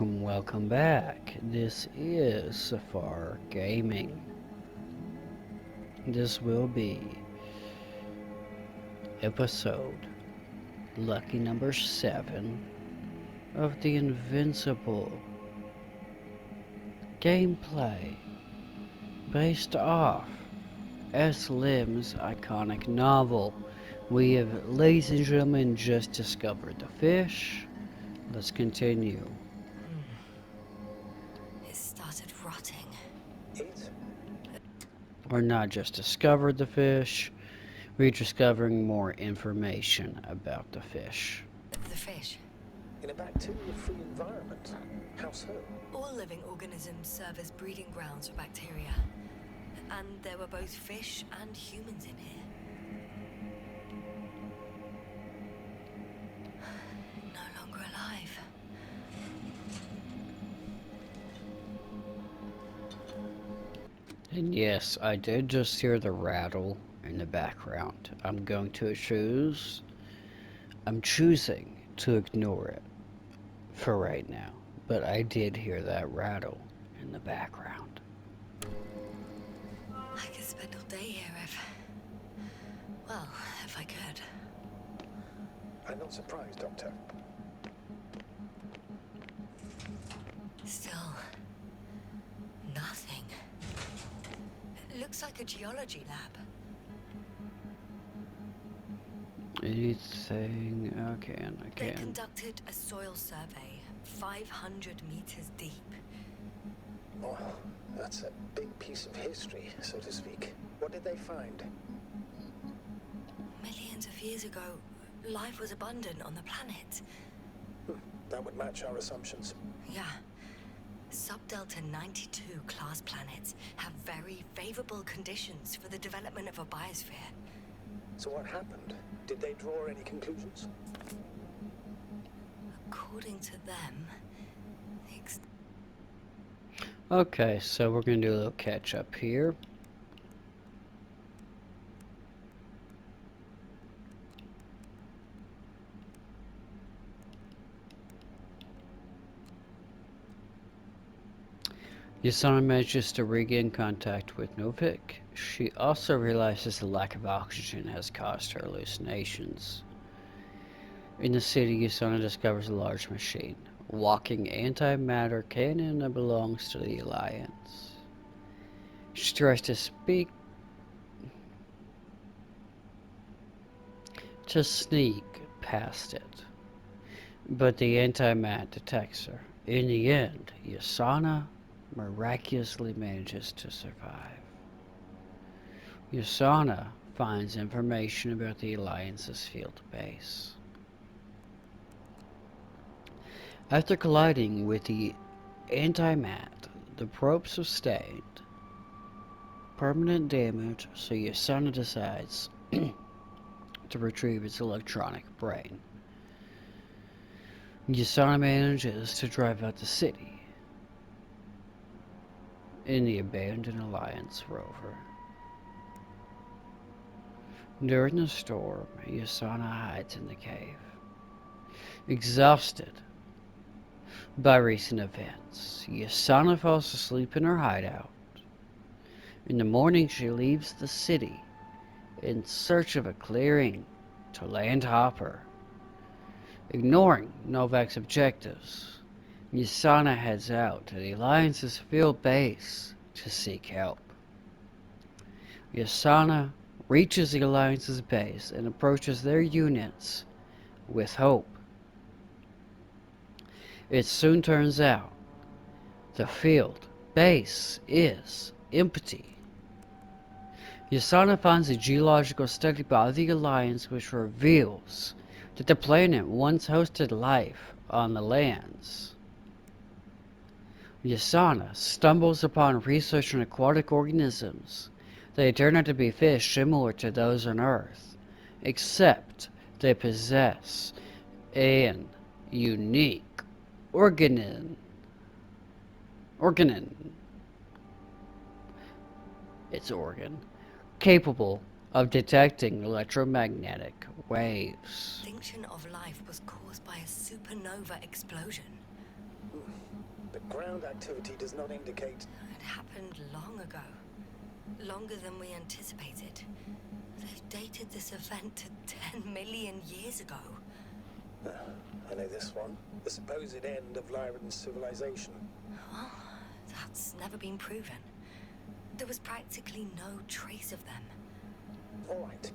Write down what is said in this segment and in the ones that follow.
Welcome back. This is Safar Gaming. This will be episode lucky number 7 of the Invincible gameplay based off S. Lim's iconic novel. We have, ladies and gentlemen, just discovered the fish. Let's continue. It started rotting. Or not just discovered the fish, we're discovering more information about the fish. The fish. In a bacteria-free environment? How so? All living organisms serve as breeding grounds for bacteria. And there were both fish and humans in here. No longer alive. And yes, I did just hear the rattle in the background. I'm choosing to ignore it for right now. But I did hear that rattle in the background. I could spend all day here if I could. I'm not surprised, Doctor. Still, nothing. It looks like a geology lab. Anything I They can. conducted a soil survey 500 meters deep. Oh, that's a big piece of history, so to speak. What did they find? Millions of years ago, life was abundant on the planet. That would match our assumptions. Yeah. Subdelta 92 class planets have very favorable conditions for the development of a biosphere. So what happened? Did they draw any conclusions? According to them, Okay, so we're gonna do a little catch up here. Yasana manages to regain contact with Novik. She also realizes the lack of oxygen has caused her hallucinations. In the city, Yasana discovers a large machine, a walking antimatter cannon that belongs to the Alliance. She tries to sneak past it, but the antimat detects her. In the end, Yasana miraculously manages to survive. Yasana finds information about the Alliance's field base. After colliding with the antimat, the probe sustained permanent damage, so Yasana decides to retrieve its electronic brain. Yasana manages to drive out the city in the abandoned Alliance rover. During the storm, Yasana hides in the cave. Exhausted by recent events, Yasana falls asleep in her hideout. In the morning, she leaves the city in search of a clearing to land Hopper. Ignoring Novak's objectives, Yasana heads out to the Alliance's field base to seek help. Yasana reaches the Alliance's base and approaches their units with hope. It soon turns out the field base is empty. Yasana finds a geological study by the Alliance which reveals that the planet once hosted life on the lands. Yasana stumbles upon research on aquatic organisms. They turn out to be fish similar to those on Earth, except they possess an unique organon. Its organ capable of detecting electromagnetic waves. extinction of life was caused by a supernova explosion. ground activity does not indicate... It happened long ago. Longer than we anticipated. They've dated this event to 10 million years ago. I know this one. The supposed end of Lyran's civilization. Well, that's never been proven. There was practically no trace of them. All right.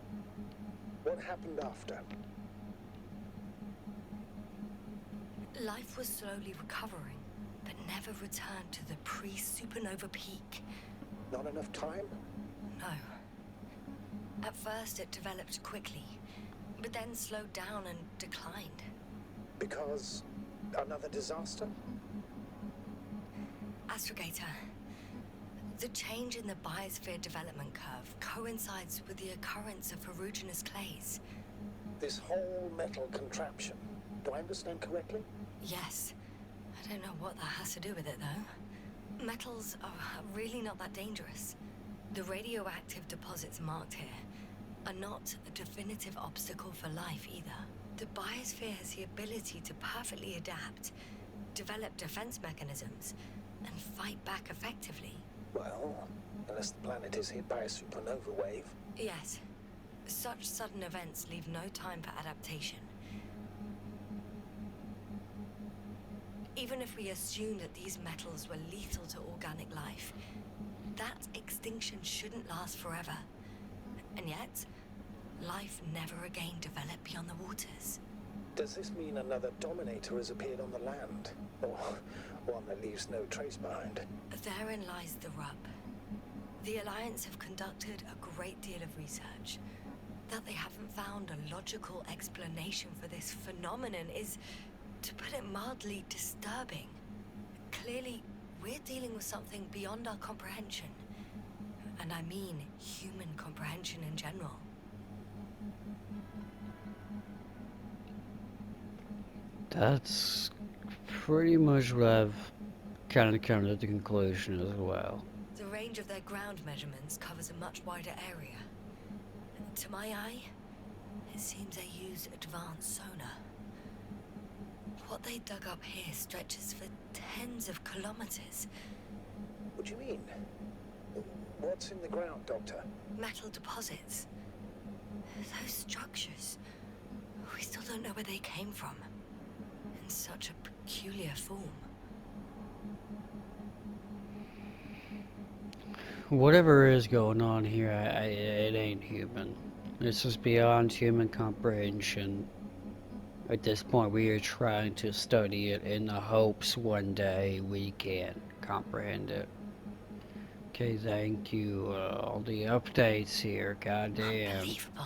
What happened after? Life was slowly recovering, but never returned to the pre-supernova peak. Not enough time? No. At first it developed quickly, but then slowed down and declined. Because another disaster? Astrogator, the change in the biosphere development curve coincides with the occurrence of ferruginous clays. This whole metal contraption. Do I understand correctly? Yes. I don't know what that has to do with it, though. Metals are really not that dangerous. The radioactive deposits marked here are not a definitive obstacle for life either. The biosphere has the ability to perfectly adapt, develop defense mechanisms, and fight back effectively. Well, unless the planet is hit by a supernova wave. Yes. Such sudden events leave no time for adaptation. Even if we assume that these metals were lethal to organic life, that extinction shouldn't last forever. And yet, life never again developed beyond the waters. Does this mean another Dominator has appeared on the land? Or one that leaves no trace behind? Therein lies the rub. The Alliance have conducted a great deal of research. That they haven't found a logical explanation for this phenomenon is, to put it mildly, disturbing. Clearly, we're dealing with something beyond our comprehension. And I mean human comprehension in general. That's pretty much what I've kind of come to the conclusion as well. The range of their ground measurements covers a much wider area. To my eye, it seems they use advanced sonar. What they dug up here stretches for tens of kilometers. What do you mean? What's in the ground, Doctor? Metal deposits. Those structures. We still don't know where they came from. In such a peculiar form. Whatever is going on here, it ain't human. This is beyond human comprehension. At this point, we are trying to study it in the hopes one day we can comprehend it. Okay, thank you. All the updates here, goddamn. Unbelievable.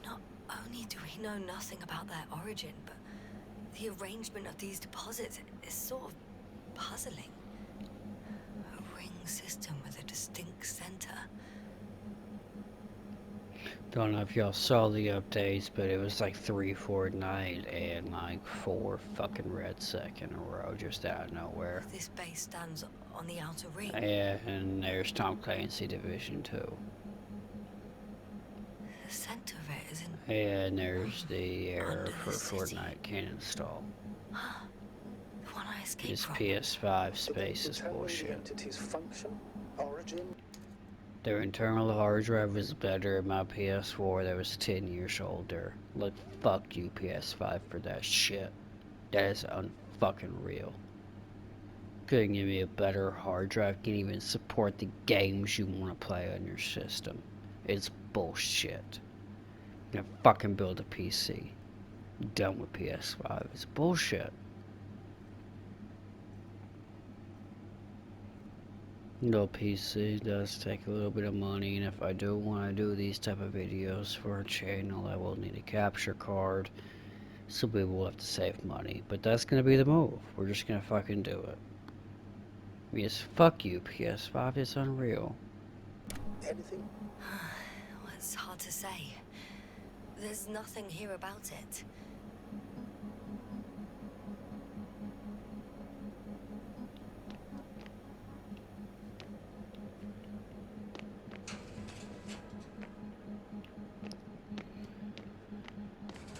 Not only do we know nothing about their origin, but the arrangement of these deposits is sort of puzzling. A ring system with a distinct center. Don't know if y'all saw the updates, but it was like 3 Fortnite and like 4 fucking red sec in a row, just out of nowhere. This base stands on the outer ring. Yeah, and there's Tom Clancy Division 2. The center of it is in... And there's the error Under for the city. Fortnite can't install. The one I escaped This from. PS5 space is Determine the bullshit. entity's function, origin. Their internal hard drive was better in my PS4 that was 10 years older. Like, fuck you, PS5, for that shit. That is unfucking real. Couldn't give me a better hard drive, can't even support the games you want to play on your system. It's bullshit. I'm gonna fucking build a PC. Done with PS5. It's bullshit. No, PC does take a little bit of money, and if I do want to do these type of videos for a channel, I will need a capture card, so we will have to save money. But that's gonna be the move. We're just gonna fucking do it. Yes, fuck you, PS5. It's unreal. Anything? Well, it's hard to say. There's nothing here about it.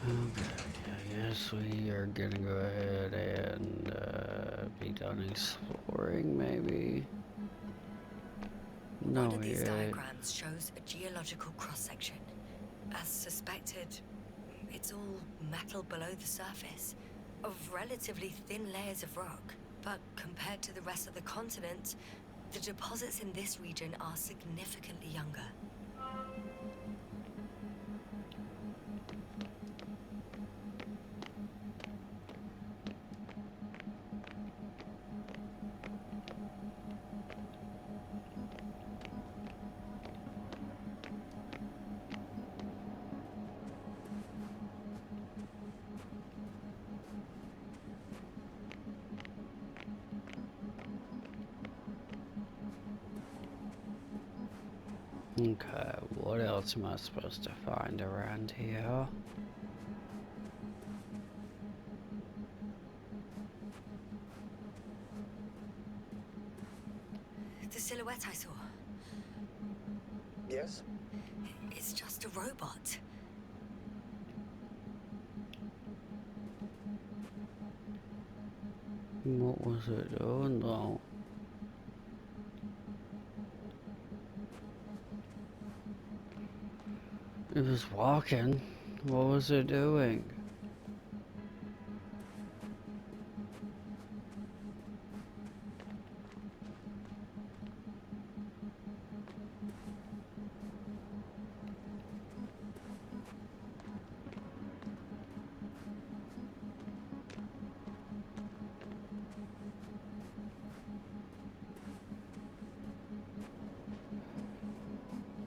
Okay, I guess we are gonna go ahead and already done exploring, maybe? No, One of these yet. diagrams shows a geological cross-section. As suspected, it's all metal below the surface, of relatively thin layers of rock. But compared to the rest of the continent, the deposits in this region are significantly younger. Okay, what else am I supposed to find around here? The silhouette I saw, Yes? it's just a robot. What was it doing though? It was walking. What was it doing?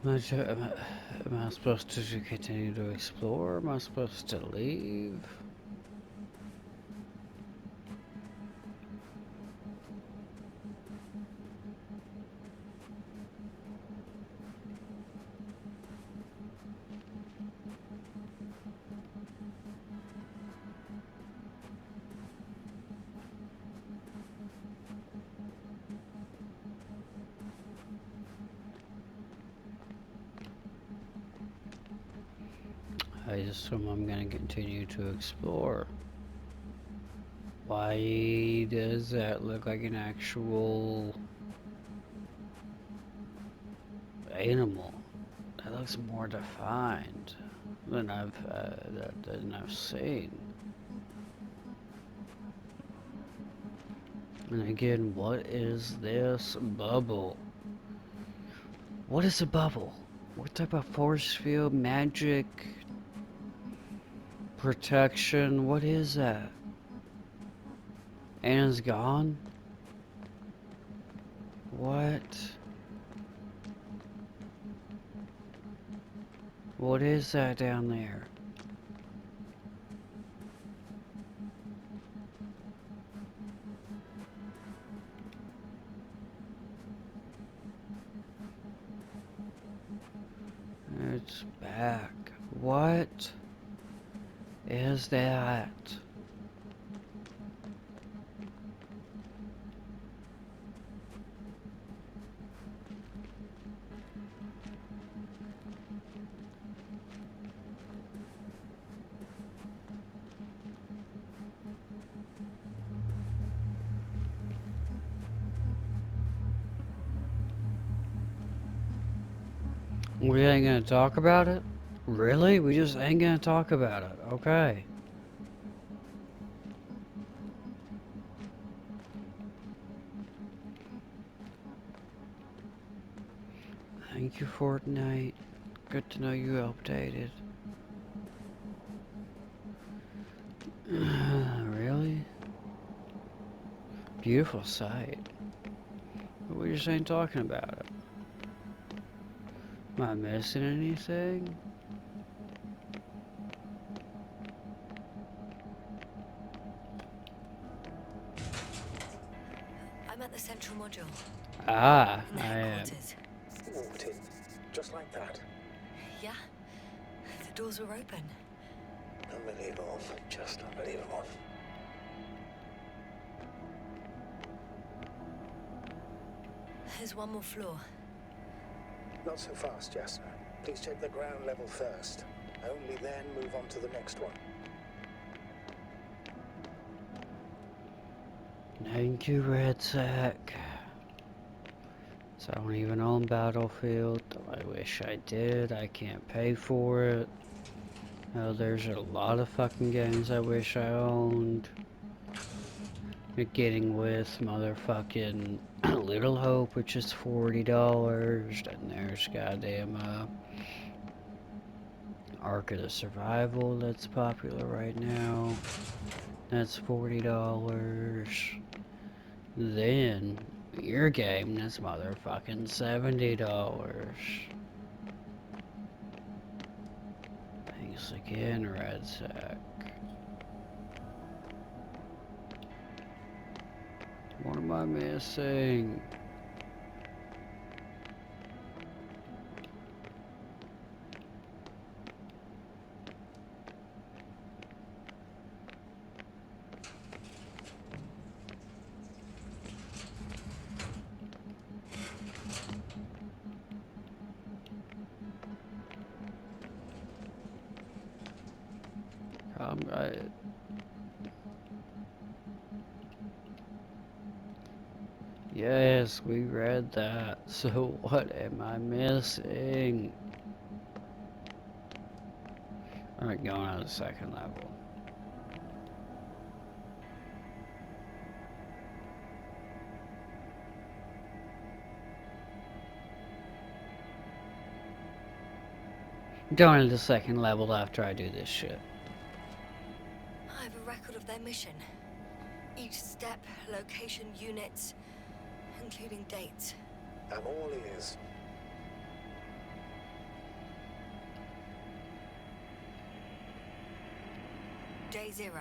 Am I supposed to continue to explore? Am I supposed to leave? I assume I'm gonna continue to explore. Why does that look like an actual animal? That looks more defined than I've seen. And again, what is this bubble? What is a bubble? What type of force field, magic, protection? What is that? Anna's gone? What? What is that down there? It's back. What is that? We ain't gonna talk about it? Really? We just ain't gonna talk about it. Okay. Thank you, Fortnite. Good to know you updated. Really? Beautiful sight. But we just ain't talking about it. Am I missing anything? I'm at the central module, Ah, in the I am. headquarters. Walked in, just like that. Yeah, the doors were open. Unbelievable, just unbelievable. There's one more floor. Not so fast, Jasna. Please check the ground level first. Only then move on to the next one. Thank you, Red Sack. So I don't even own Battlefield. I wish I did. I can't pay for it. Oh, there's a lot of fucking games I wish I owned. Beginning with motherfucking Little Hope, which is $40. Then there's goddamn Ark of the Survival that's popular right now. That's $40. Then your game that's motherfucking $70. Thanks again, Red Sack. What am I missing? I, yes, we read that. So what am I missing? Alright, going on to the second level. Going to the second level after I do this shit. I have a record of their mission. Each step, location, units, including dates. I'm all ears. Day 0,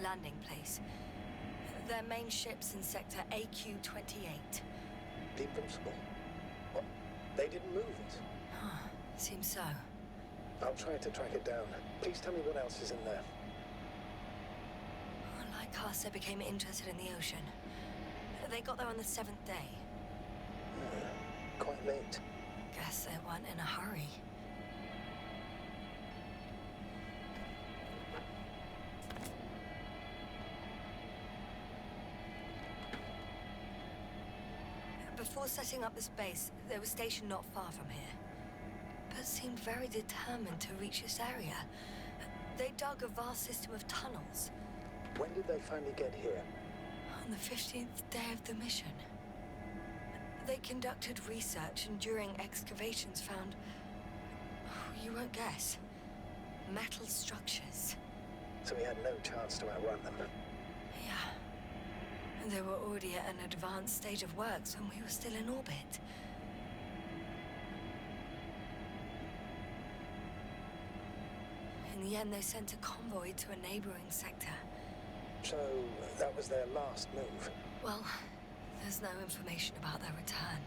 landing place. Their main ship's in sector AQ-28. The Invincible. What? They didn't move it? Huh, seems so. I'll try to track it down. Please tell me what else is in there. Like us, they became interested in the ocean. They got there on the 7th day. Quite late. Guess they weren't in a hurry. Before setting up this base, they were stationed not far from here, but seemed very determined to reach this area. They dug a vast system of tunnels. When did they finally get here? On the 15th day of the mission. They conducted research and during excavations found, oh, you won't guess, metal structures. So we had no chance to outrun them. Yeah. And they were already at an advanced stage of works when we were still in orbit. In the end, they sent a convoy to a neighboring sector. So that was their last move. Well, there's no information about their return.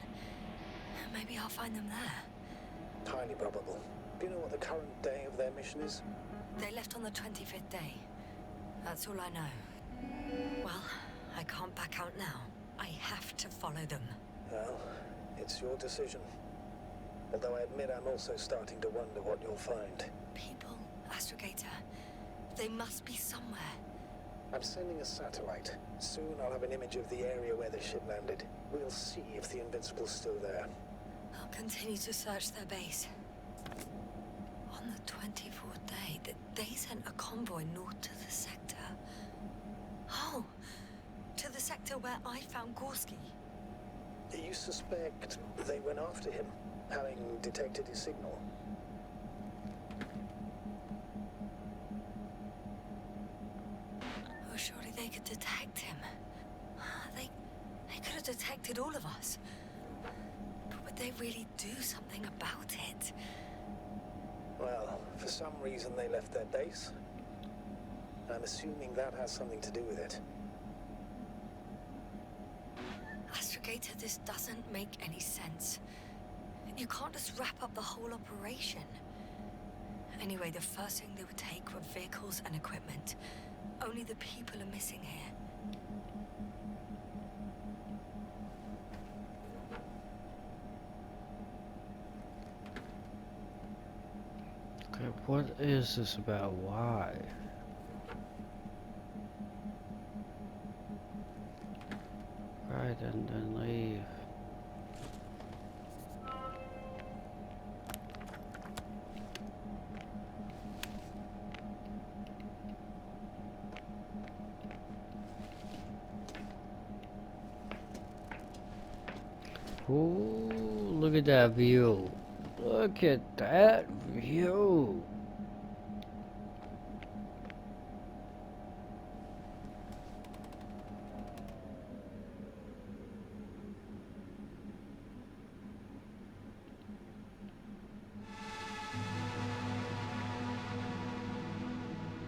Maybe I'll find them there. Highly probable. Do you know what the current day of their mission is? They left on the 25th day. That's all I know. Well, I can't back out now. I have to follow them. Well, it's your decision. Although I admit I'm also starting to wonder what you'll find. People, Astrogator. They must be somewhere. I'm sending a satellite. Soon I'll have an image of the area where the ship landed. We'll see if the Invincible's still there. I'll continue to search their base. On the 24th day, they sent a convoy north to the sector. Oh, to the sector where I found Gorski. You suspect they went after him, having detected his signal? Oh, surely they could detect him. They could have detected all of us. But would they really do something about it? Well, for some reason they left their base. I'm assuming that has something to do with it. Astrogator, this doesn't make any sense. You can't just wrap up the whole operation. Anyway, the first thing they would take were vehicles and equipment. Only the people are missing here. Okay, what is this about? Why? inside and then leave. Ooh, look at that view. Look at that view.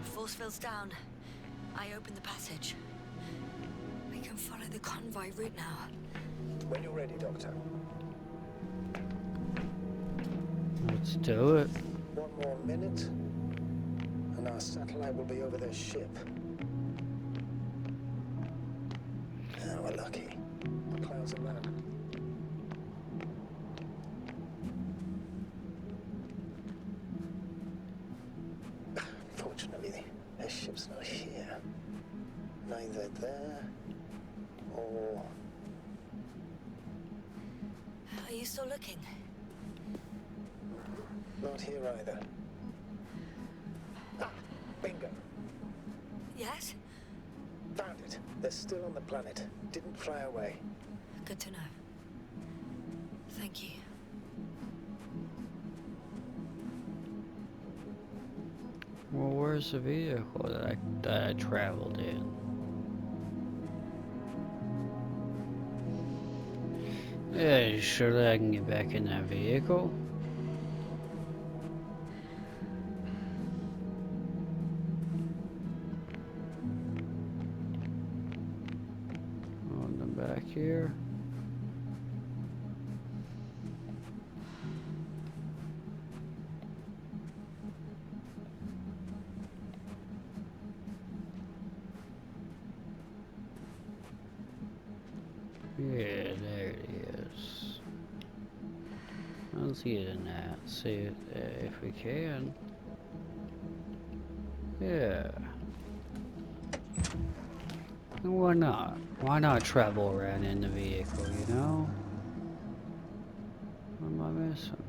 Force field's down. I open the passage. We can follow the convoy route now. When you're ready, Doctor. Let's do it. One more minute, and our satellite will be over their ship. Now we're lucky. The clouds are low. Fortunately, their ship's not here. Neither there or... Are you still looking? not here either. Ah, bingo. Yes? Found it. They're still on the planet. Didn't fly away. Good to know. Thank you. Well, where's the vehicle that I traveled in? Yeah, surely I can get back in that vehicle. On the back here. Yeah, there it is. Let's get in that. See it, if we can. Yeah. Why not? Why not travel around in the vehicle, you know? What am I missing?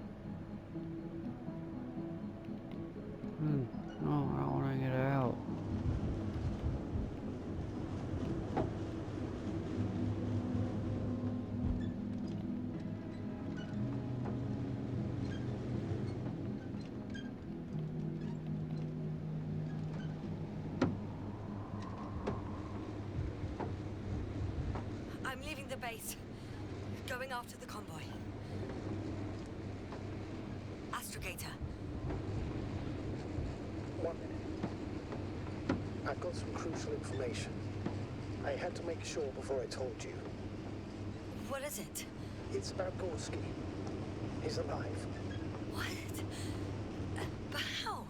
No, I don't want to get out. I'm leaving the base. Going after the convoy. Astrogator. 1 minute. I've got some crucial information. I had to make sure before I told you. What is it? It's about Gorski. He's alive. What? But how?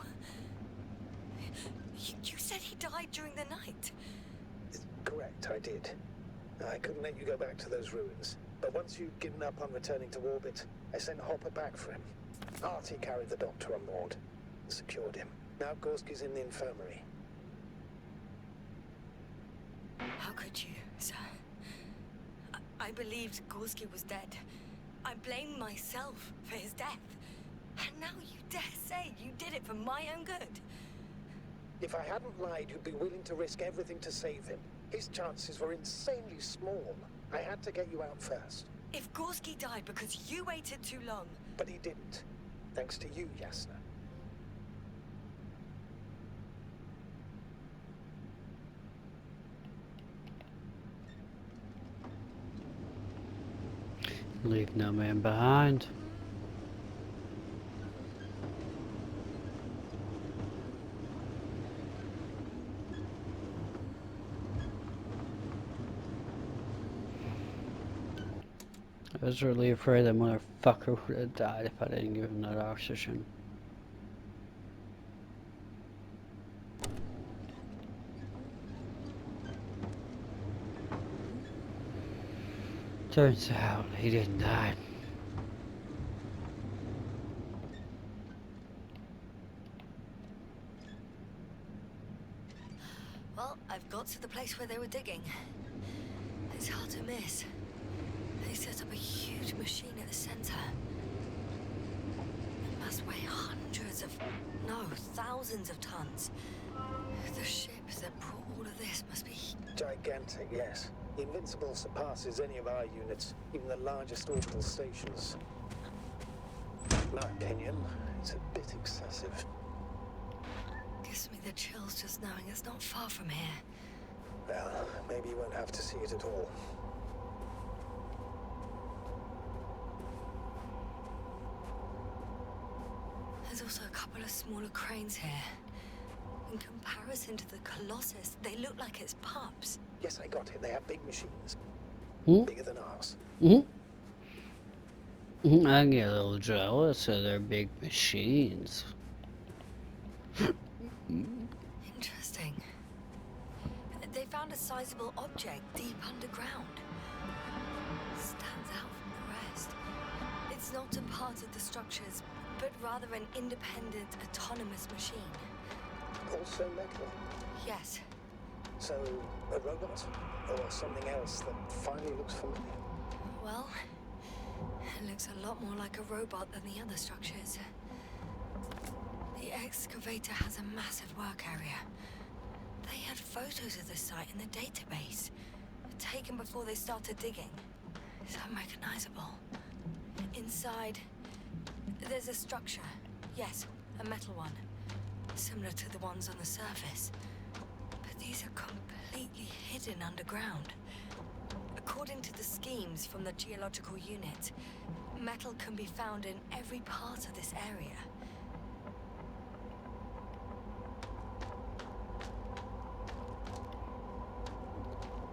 You said he died during the night. Correct, I did. I couldn't let you go back to those ruins. But once you'd given up on returning to orbit, I sent Hopper back for him. Artie carried the doctor on board and secured him. Now Gorski's in the infirmary. How could you, sir? I believed Gorski was dead. I blamed myself for his death. And now you dare say you did it for my own good? If I hadn't lied, you'd be willing to risk everything to save him. His chances were insanely small. I had to get you out first. If Gorski died because you waited too long... But he didn't. Thanks to you, Yasna. Leave no man behind. I was really afraid that motherfucker would have died if I didn't give him that oxygen. Turns out he didn't die. Well, I've got to the place where they were digging. There's It's hard to miss. They set up a huge machine at the center. It must weigh hundreds of, no, thousands of tons. The ship that brought all of this must be... Gigantic, yes. The Invincible surpasses any of our units, even the largest orbital stations. In my opinion, it's a bit excessive. Gives me the chills just knowing it's not far from here. Well, maybe you won't have to see it at all. There's also a couple of smaller cranes here. In comparison to the Colossus, they look like it's pups. Yes, I got it. They have big machines. Hmm? Bigger than ours. I get a little jealous of their big machines. Interesting. They found a sizable object deep underground. Stands out from the rest. It's not a part of the structures, but rather an independent, autonomous machine. Also metal. Yes. So, a robot? Or something else that finally looks familiar? Well, it looks a lot more like a robot than the other structures. The excavator has a massive work area. They had photos of the site in the database, taken before they started digging. It's unrecognizable. Inside, there's a structure. Yes, a metal one. Similar to the ones on the surface. But these are completely hidden underground. According to the schemes from the geological unit, metal can be found in every part of this area.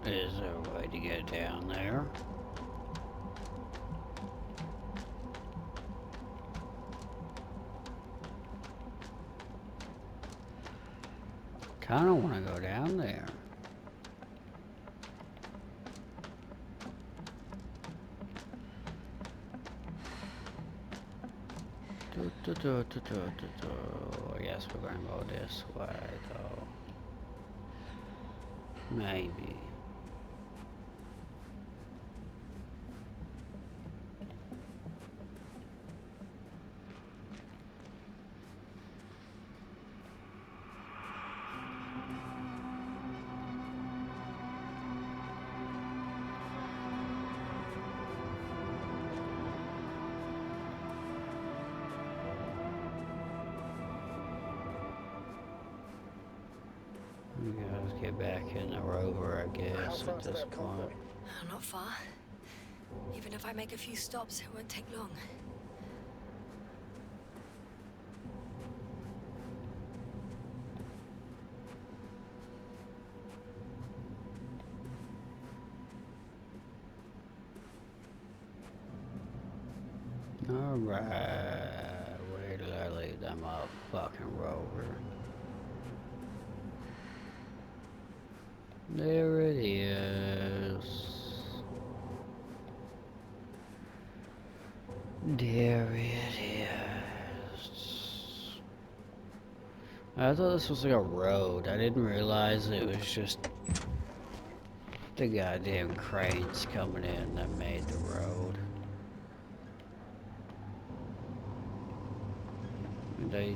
Is there a way to get down there? Kinda wanna go down there. I guess we're gonna go this way though. Maybe. We gotta get back in the rover, I How guess, far at to this that point. convoy? Not far. Even if I make a few stops, it won't take long. Alright, where did I leave them up? Fucking rover. There it is. There it is. I thought this was like a road. I didn't realize it was just the goddamn cranes coming in that made the road.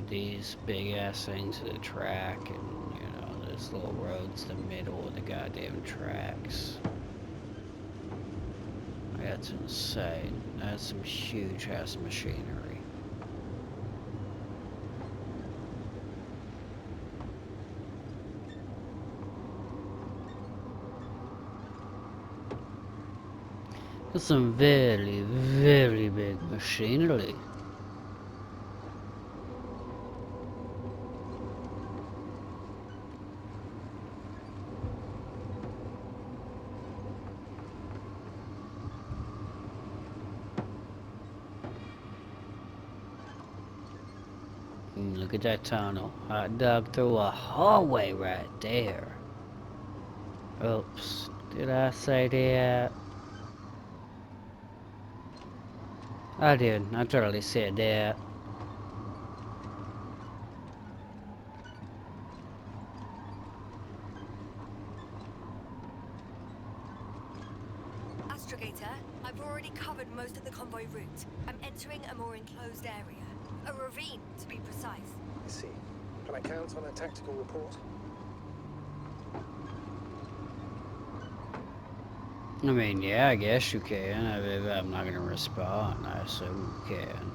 These big ass things to the track, and you know, this little road's the middle of the goddamn tracks. That's insane. That's some huge ass machinery. That's some very, very big machinery. Look at that tunnel. I dug through a hallway right there. Oops. Did I say that? I did. I totally said that. Navigator, I've already covered most of the convoy route. I'm entering a more enclosed area. A ravine, to be precise. I see. Can I count on a tactical report? I mean, yeah, I guess you can. I'm not gonna respond. I assume you can.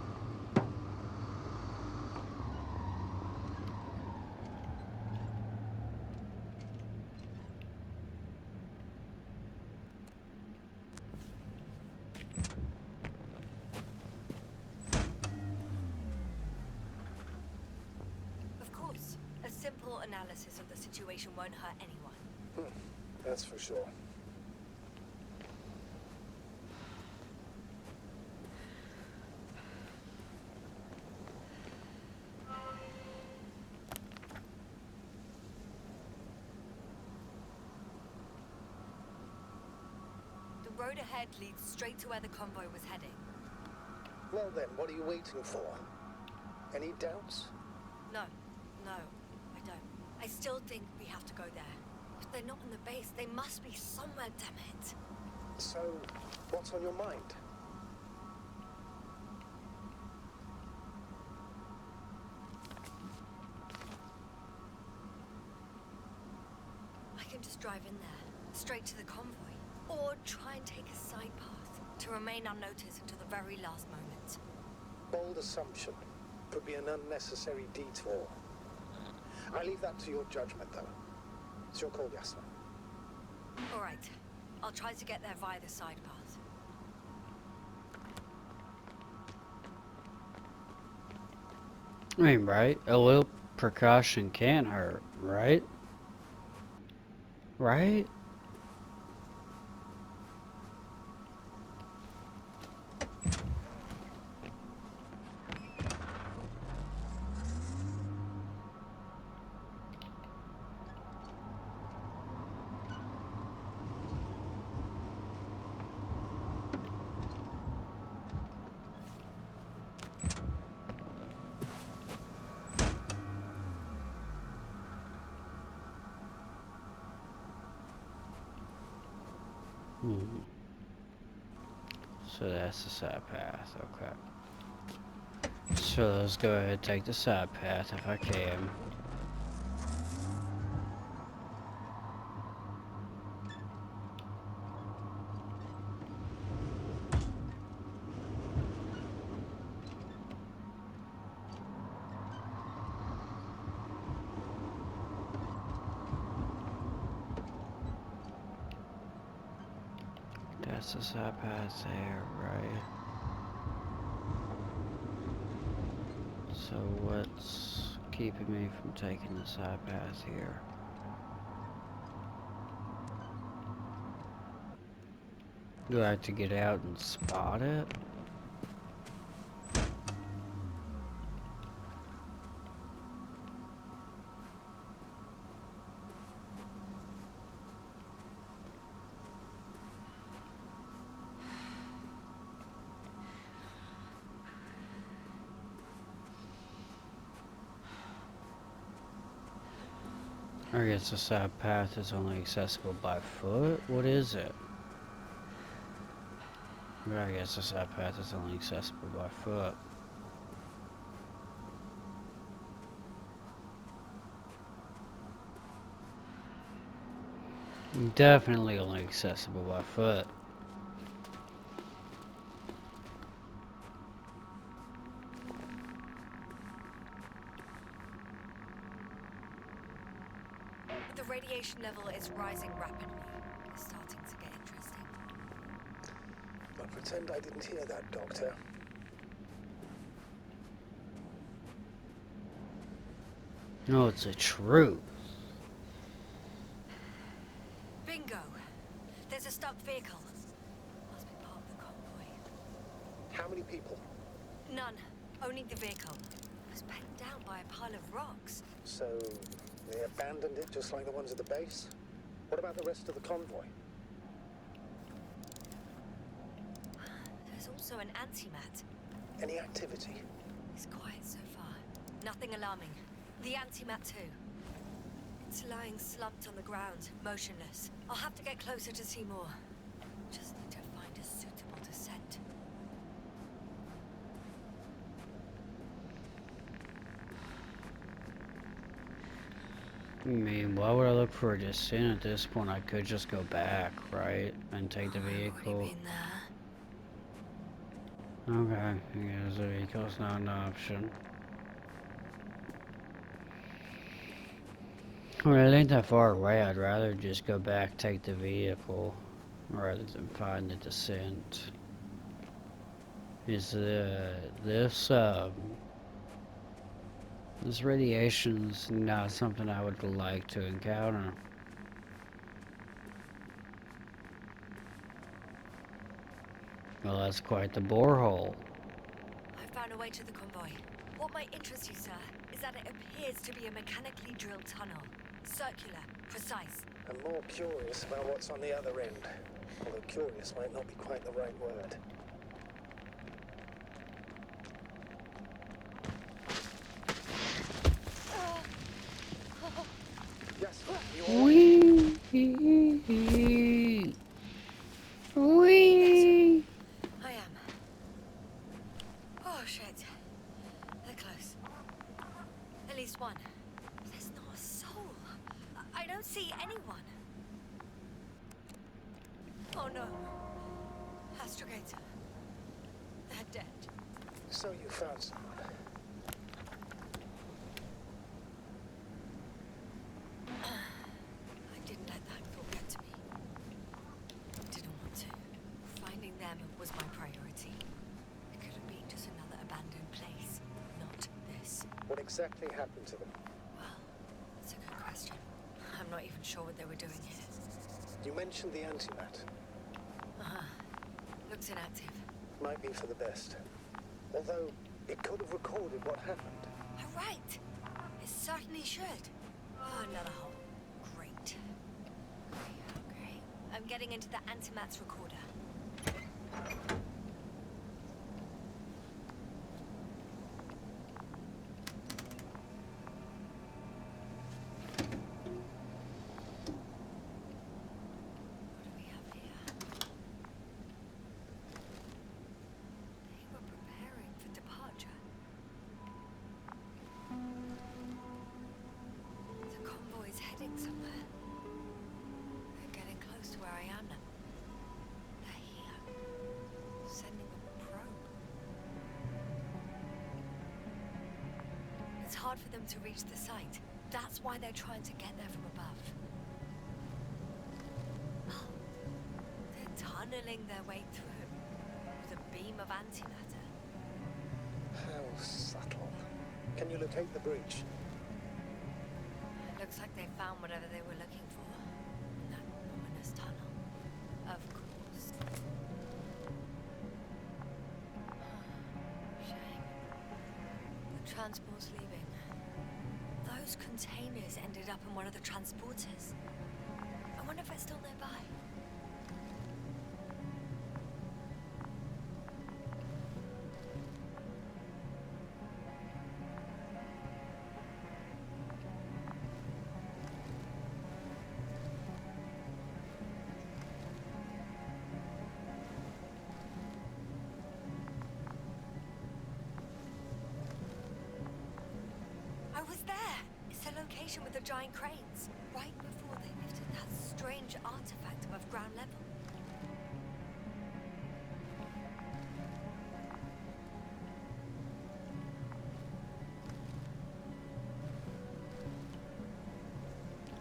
Of course, a simple analysis of the situation won't hurt anyone. That's for sure. The road ahead leads straight to where the convoy was heading. Well then, what are you waiting for? Any doubts? No, I don't. I still think we have to go there. If they're not in the base, they must be somewhere, damn it. So, what's on your mind? I can just drive in there, straight to the convoy. Or try and take a side path to remain unnoticed until the very last moment. Bold assumption. Could be an unnecessary detour. I leave that to your judgment, though. It's your call, Yasna. All right. I'll try to get there via the side path. I mean, right? A little precaution can't hurt, right? Right? So that's the side path, okay. So let's go ahead and take the side path if I can. That's the side path there, right? So what's keeping me from taking the side path here? Do I have to get out and spot it? I guess the side path is only accessible by foot? What is it? I guess the side path is only accessible by foot. Definitely only accessible by foot. The radiation level is rising rapidly. It's starting to get interesting. I'll pretend I didn't hear that, Doctor. No, it's a truth. Bingo! There's a stuck vehicle. Must be part of the convoy. How many people? None. Only the vehicle. It was penned down by a pile of rocks. So, they abandoned it just like the ones at the base? What about the rest of the convoy? There's also an antimat. Any activity? It's quiet so far. Nothing alarming. The antimat too. It's lying slumped on the ground, motionless. I'll have to get closer to see more. Just need to find a mean, why would I look for a descent at this point? I could just go back, right? And take the I've already vehicle. been there. Okay, yeah, the vehicle's not an option. Well, it ain't that far away. I'd rather just go back, take the vehicle, rather than find the descent. Is this radiation's not something I would like to encounter. Well, that's quite the borehole. I found a way to the convoy. What might interest you, sir, is that it appears to be a mechanically drilled tunnel. Circular, precise. I'm more curious about what's on the other end. Although curious might not be quite the right word. Yes, you all right? Wee. Wee. I am. Oh, shit. They're close. At least one. There's not a soul. I don't see anyone. Oh, no. Astrogator. They're dead. So you found someone. I didn't let that thought get to me. Didn't want to. Finding them was my priority. It could have been just another abandoned place, not this. What exactly happened to them? Well, that's a good question. I'm not even sure what they were doing here. You mentioned the antimat. Uh-huh. Looks inactive. Might be for the best. Although, it could have recorded what happened. Oh, right. It certainly should. Oh, another hole. Great. Okay. I'm getting into the antimat's recorder. What do we have here? They were preparing for departure. The convoy's heading somewhere. They're getting close to where I am now. They're here. Sending a probe. It's hard for them to reach the site. That's why they're trying to get there from above. Oh, they're tunneling their way through with a beam of antimatter. How subtle. Can you locate the breach? Looks like they found whatever they were looking for in that ominous tunnel. Of course. Shame. The transport's leaving. Those containers ended up in one of the transporters. I wonder if it's still nearby. I was there! It's the location with the giant cranes, right before they lifted that strange artifact above ground level.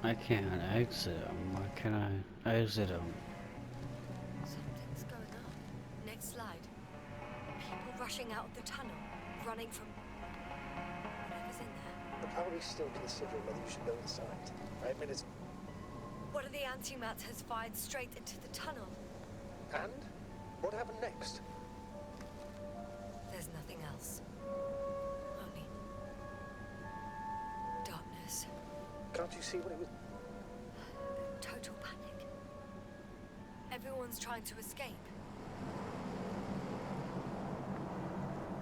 I can't exit them. Why can't I exit them? Something's going on. Next slide. People rushing out of the tunnel, running from whatever's in there. But are we still considering whether you should go inside? I admit it's... One of the antimats has fired straight into the tunnel. And? What happened next? There's nothing else. Only darkness. Can't you see what it was? Total panic. Everyone's trying to escape.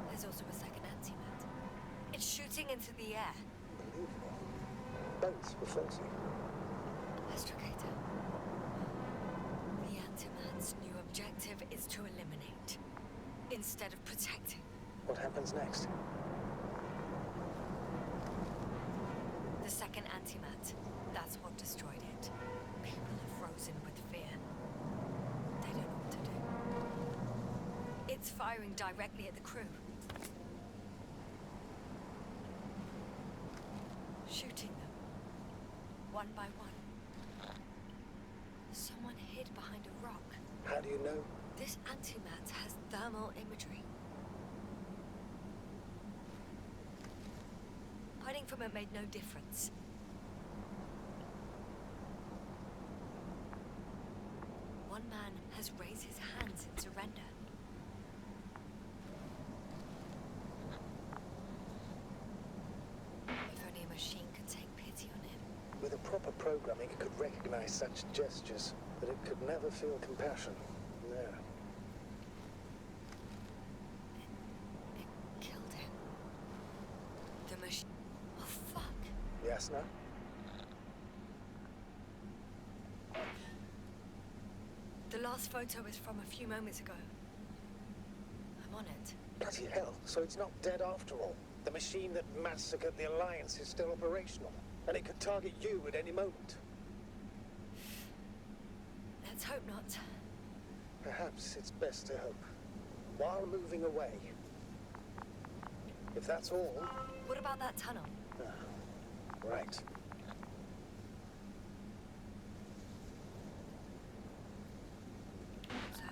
There's also a second antimat. It's shooting into the air. Unbelievable. Both were faulty. Astrogator. The antimat's new objective is to eliminate, instead of protecting. What happens next? The second antimat. destroyed it. People are frozen with fear. They don't know what to do. It's firing directly at the crew. Shooting them. One by one. Someone hid behind a rock. How do you know? This antimat has thermal imagery. Hiding from it made no difference. One man has raised his hands in surrender. If only a machine could take pity on him. With a proper programming, it could recognize such gestures, but it could never feel compassion. No. It killed him. The machine. Oh, fuck. Yasna? The last photo is from a few moments ago. I'm on it. Bloody hell, so it's not dead after all. The machine that massacred the Alliance is still operational, and it could target you at any moment. Let's hope not. Perhaps it's best to hope. While moving away. If that's all... What about that tunnel? Right. So?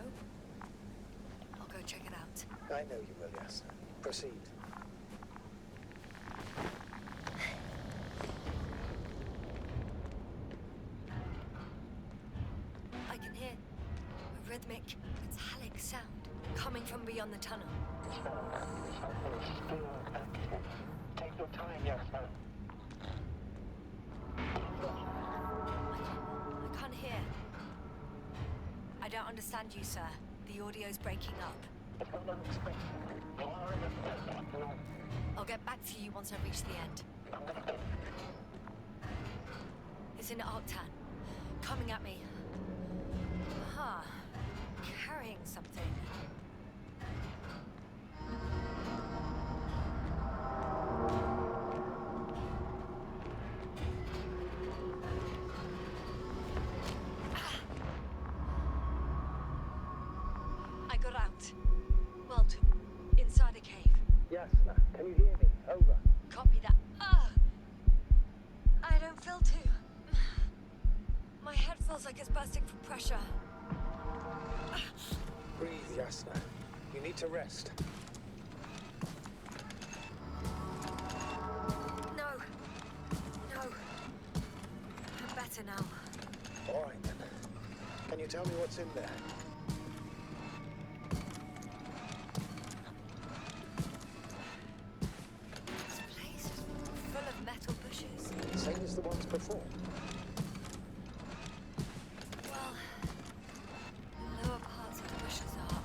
I'll go check it out. I know you will, yes. Proceed. I can hear a rhythmic, metallic sound coming from beyond the tunnel. Take your time, Yasna. I can't hear. I don't understand you, sir. The audio's breaking up. I'll get back to you once I reach the end. It's in Arctan. Coming at me. Huh. Carrying something. I got out. Well, inside a cave. Yasna, can you hear me? Over. Copy that. I don't feel too. My head feels like it's bursting from pressure. Breathe, Yasna. You need to rest. No. I'm better now. All right, then. Can you tell me what's in there? This place is full of metal bushes. Same as the ones before. Well, the lower parts of the bushes are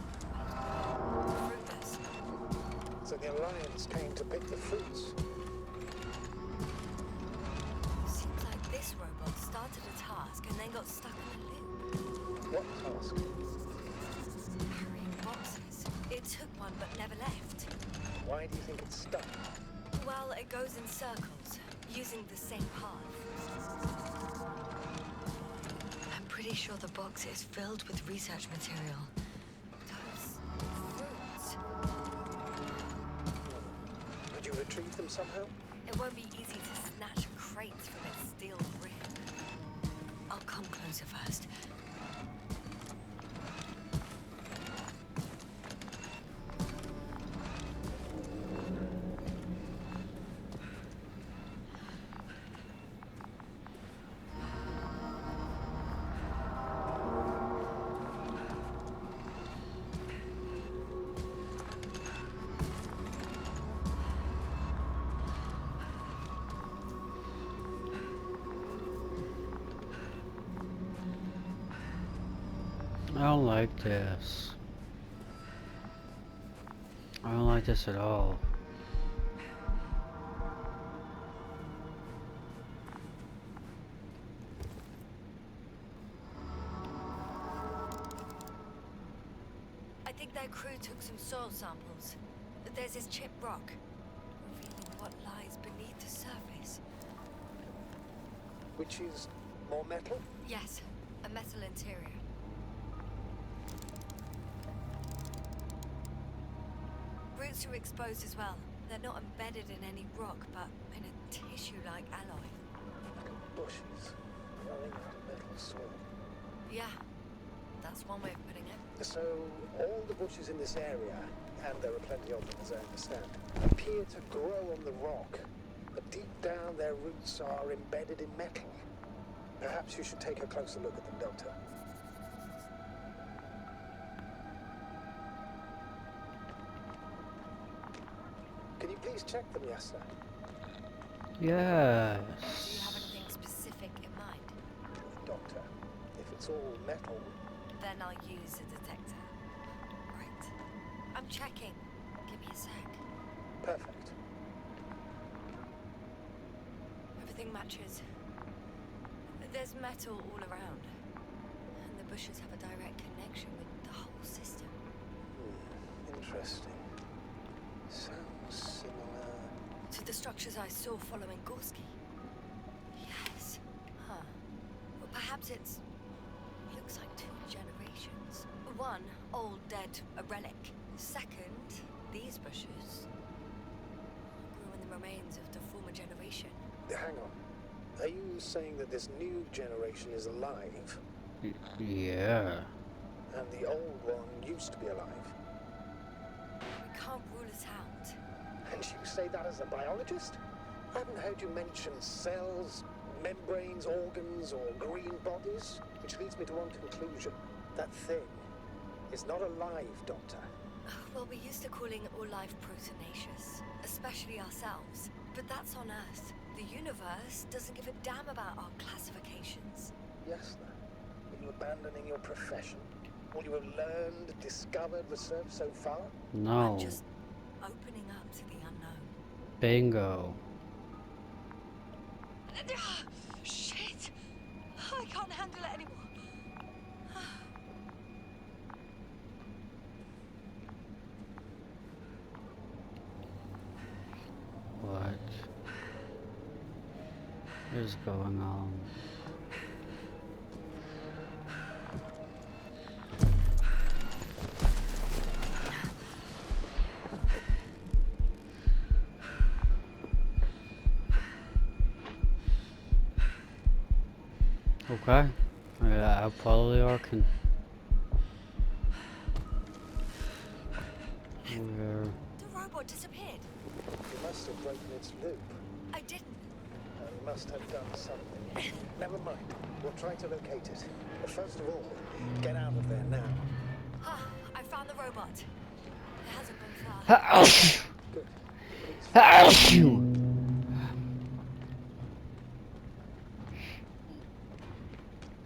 fruitless. So the Alliance came to pick the fruits. Seems like this robot started a task and then got stuck in a loop. What task? Carrying boxes. It took one but never left. Why do you think it's stuck? Well, it goes in circles, using the same path. I'm pretty sure the box is filled with research material. Those fruits. Could you retrieve them somehow? It won't be easy to snatch crates from its steel grip. I'll come closer first. I don't like this. I don't like this at all. I think their crew took some soil samples. There's this chipped rock, revealing what lies beneath the surface. Which is More metal? Yes, a metal interior. Roots are exposed as well. They're not embedded in any rock, but in a tissue-like alloy. Bushes growing out of metal soil. Yeah, that's one way of putting it. So, all the bushes in this area, and there are plenty of them as I understand, appear to grow on the rock, but deep down their roots are embedded in metal. Perhaps you should take a closer look at them, Doctor. Can you please check them, Yasna? Do you have Yes. anything specific in mind? Doctor, if it's all metal... Then I'll use a detector. Right. I'm checking. Give me a sec. Perfect. Everything matches. There's metal all around. And the bushes have a direct connection with the whole system. Interesting. Sounds similar... To the structures I saw following Gorski. Yes. Huh. Well, perhaps it's... looks like 2 generations. One, old, dead, a relic. Second, these bushes grew in the remains of the former generation. Hang on. Are you saying that this new generation is alive, Yeah. and the old one used to be alive? We can't rule it out. And you say that as a biologist? I haven't heard you mention cells, membranes, organs, or green bodies, which leads me to one conclusion. That thing is not alive, Doctor. Well, we used to calling all life proteinaceous, especially ourselves. But that's on Earth. The universe doesn't give a damn about our classifications. Yes, then. Are you abandoning your profession? All you have learned, discovered, researched so far? No. I'm just opening up to the unknown. Bingo. Shit! I can't handle it anymore. What is going on? Okay. Yeah, I probably are can. Where? The robot disappeared. You must have broken its loop. I didn't. You must have done something. Never mind. We'll try to locate it. But first of all, get out of there now. Ah, I found the robot. It hasn't gone far. Good. Please.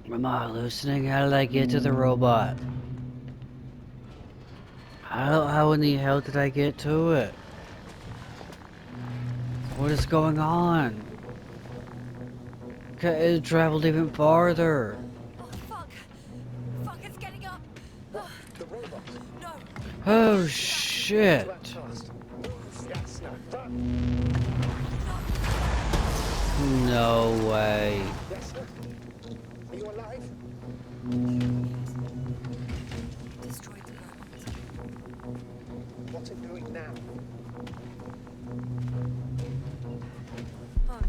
Am I hallucinating? How did I get to the robot? How in the hell did I get to it? What is going on? Okay, it traveled even farther. Oh, fuck. Fuck, it's getting up. Ah, The robot. no. Oh shit. That's fast. Move, Yasna. No way. Yasna. Are you alive? Destroyed the robot. What's it doing now? Oh, no.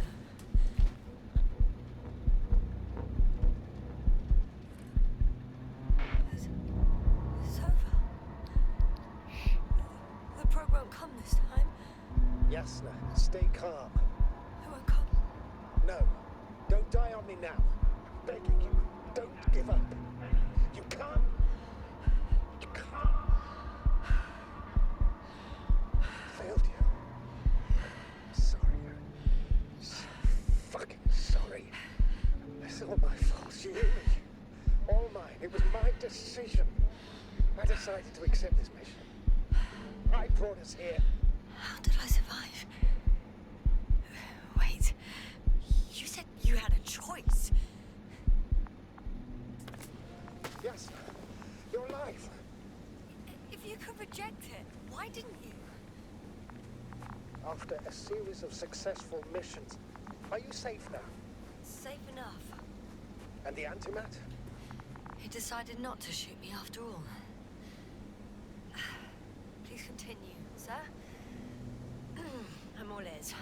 It's over. The probe won't come this time. Yasna, stay calm. It won't come. No, don't die on me now. I'm begging you, don't give up. You can't. You can't. Failed you. Sorry. I'm so fucking sorry. It's all my fault. You knew me. All mine. It was my decision. I decided to accept this mission. I brought us here. How did I survive? Wait. You said you had a choice. Yes, you're alive. If you could reject it, why didn't you? After a series of successful missions, are you safe now? Safe enough. And the antimat? He decided not to shoot me after all. Please continue, sir. I'm all ears.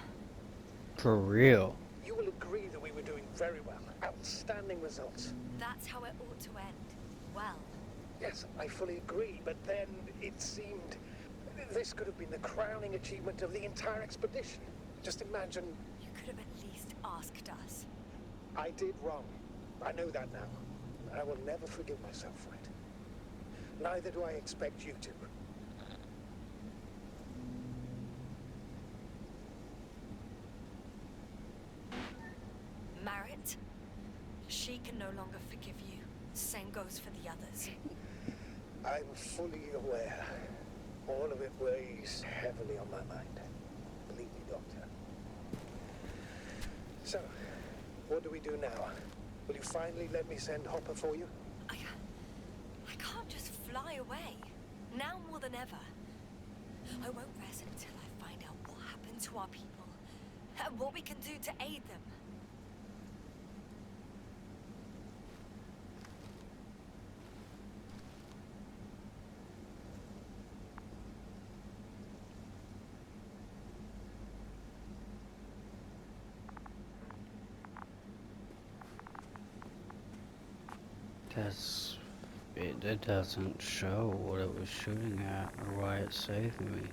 For real. You will agree that we were doing very well. Outstanding results. That's how it ought to end. Well. Yes, I fully agree, but then it seemed this could have been the crowning achievement of the entire expedition. Just imagine. You could have at least asked us. I did wrong. I know that now. I will never forgive myself for it. Neither do I expect you to. Marriott? She can no longer forgive you. Same goes for the others. I'm fully aware. All of it weighs heavily on my mind. Believe me, Doctor. So, what do we do now? Will you finally let me send Hopper for you? I can't just fly away. Now more than ever. I won't rest until I find out what happened to our people. And what we can do to aid them. It doesn't show what it was shooting at or why it's saving me.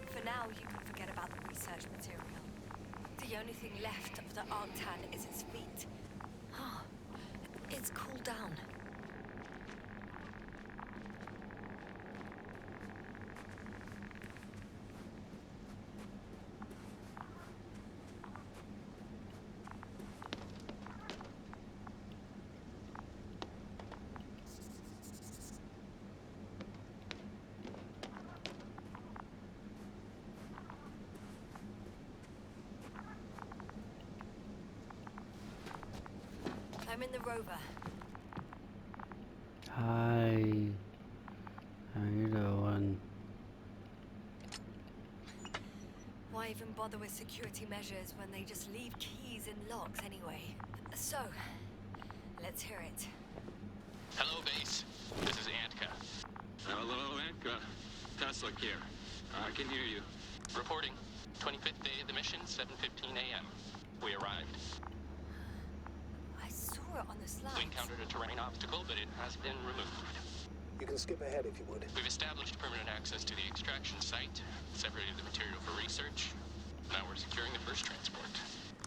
For now, you can forget about the research material. The only thing left of the Arctan is its feet. Oh, it's cooled down. I'm in the rover. Hi. How you doing? Why even bother with security measures when they just leave keys in locks anyway? So, let's hear it. Hello, base. This is Antka. Hello, Antka. Tesla here. I can hear you. Reporting. 25th day of the mission, 7:15 a.m. We arrived. I saw it on the We slides. encountered a terrain obstacle, but it has been removed. You can skip ahead if you would. We've established permanent access to the extraction site, separated the material for research. Now we're securing the first transport.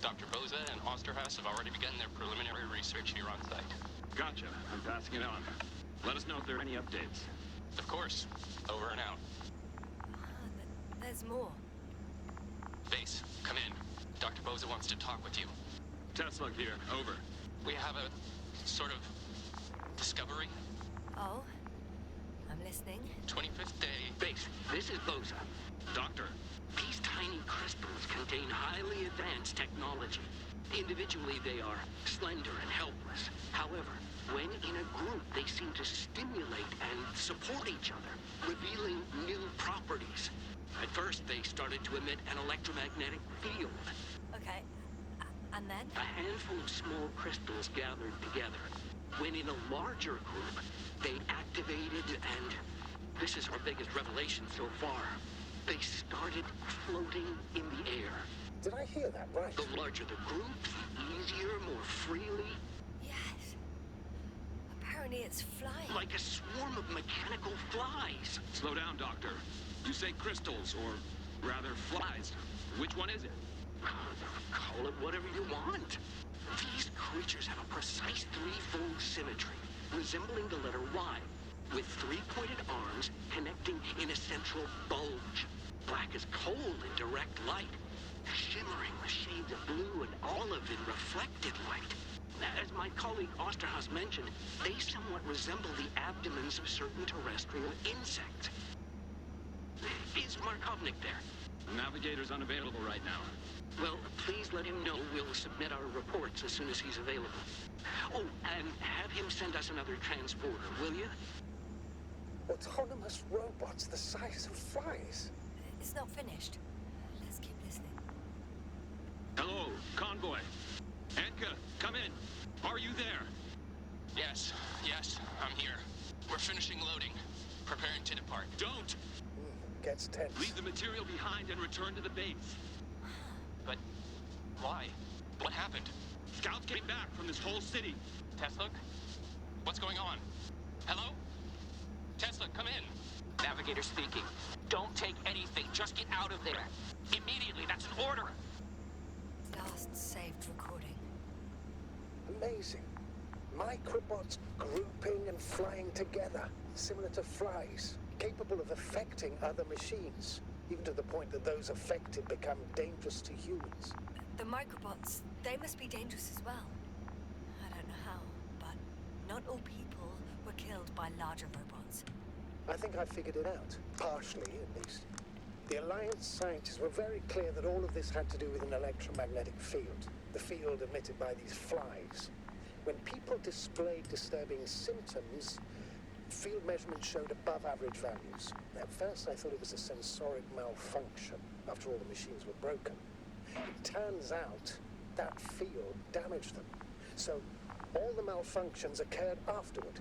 Dr. Boza and Osterhaus have already begun their preliminary research here on site. Gotcha. I'm passing it on. Let us know if there are any updates. Of course. Over and out. There's more. Base, come in. Dr. Boza wants to talk with you. Tesla here. Over. We have a sort of discovery. Oh? I'm listening. 25th day. Base, this is Boza. Doctor. These tiny crystals contain highly advanced technology. Individually, they are slender and helpless. However, when in a group, they seem to stimulate and support each other, revealing new properties. At first, they started to emit an electromagnetic field. Okay. And then? A handful of small crystals gathered together. When in a larger group, they activated and... this is our biggest revelation so far. They started floating in the air. Did I hear that right? The larger the group, the easier, more freely. Yes. Apparently it's flying. Like a swarm of mechanical flies. Slow down, Doctor. You say crystals, or rather flies. Which one is it? Call it whatever you want. These creatures have a precise threefold symmetry, resembling the letter Y, with three-pointed arms connecting in a central bulge. Black as coal in direct light, shimmering with shades of blue and olive in reflected light. As my colleague Osterhaus mentioned, they somewhat resemble the abdomens of certain terrestrial insects. Is Markovnik there? Navigator's unavailable right now. Well, please let him know we'll submit our reports as soon as he's available. Oh, and have him send us another transporter, will you? Autonomous robots the size of flies. It's not finished. Let's keep listening. Convoy. Anka, come in. Are you there? Yes, I'm here. We're finishing loading. Preparing to depart. Don't! Gets tense. Leave the material behind and return to the base. But why? What happened? Scouts came back from this whole city. Tesla? What's going on? Hello? Tesla, come in. Navigator speaking. Don't take anything. Just get out of there. Immediately. That's an order. Last saved recording. Amazing. Microbots grouping and flying together, similar to flies, capable of affecting other machines, even to the point that those affected become dangerous to humans. The microbots, they must be dangerous as well. I don't know how, but not all people were killed by larger robots. I think I figured it out, partially at least. The Alliance scientists were very clear that all of this had to do with an electromagnetic field, the field emitted by these flies. When people displayed disturbing symptoms, field measurements showed above average values. At first I thought it was a sensoric malfunction, after all the machines were broken. It turns out that field damaged them. So all the malfunctions occurred afterward.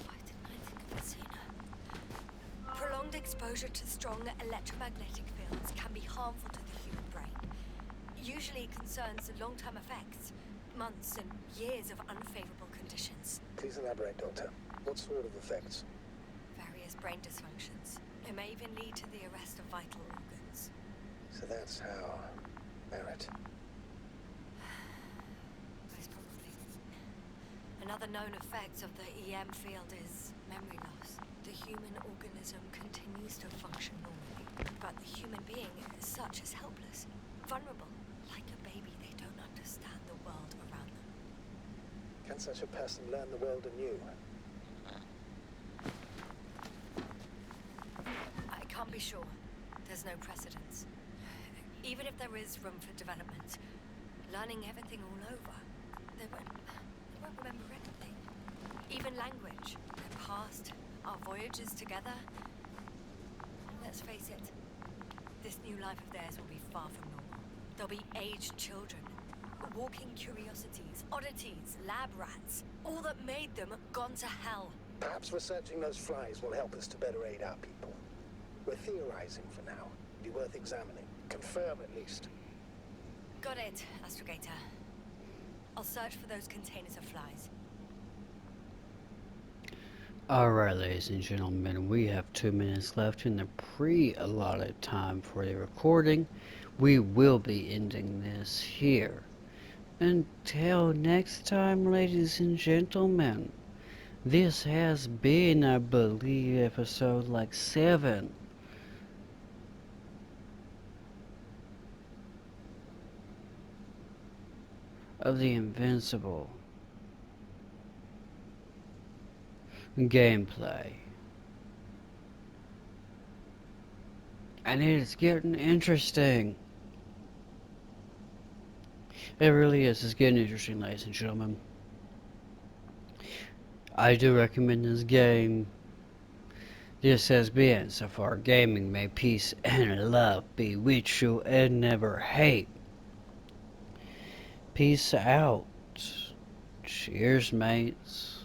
Why didn't I think of it sooner? Prolonged exposure to strong electromagnetic fields can be harmful to the human brain. Usually it concerns the long-term effects, months and years of unfavorable conditions. Please elaborate, Doctor. What sort of effects? Various brain dysfunctions. It may even lead to the arrest of vital organs. So that's how... Barrett. Most probably. Another known effect of the EM field is memory loss. The human organism continues to function normally, but the human being as such is helpless, vulnerable. Like a baby, they don't understand the world around them. Can such a person learn the world anew? I can't be sure. There's no precedence. Even if there is room for development, learning everything all over, they won't remember anything. Even language, their past, our voyages together. Let's face it, this new life of theirs will be far from normal. They'll be aged children, walking curiosities, oddities, lab rats, all that made them gone to hell. Perhaps researching those flies will help us to better aid our people. We're theorizing for now. Be worth examining. Confirm at least. Got it, Astrogator. I'll search for those containers of flies. Alright, ladies and gentlemen, we have 2 minutes left in the pre-allotted time for the recording. We will be ending this here. Until next time, ladies and gentlemen, this has been, I believe, episode like 7. Of the Invincible gameplay. And it is getting interesting. It really is. It's getting interesting, ladies and gentlemen. I do recommend this game. This has been So Far Gaming. May peace and love be with you and never hate. Peace out. Cheers, mates.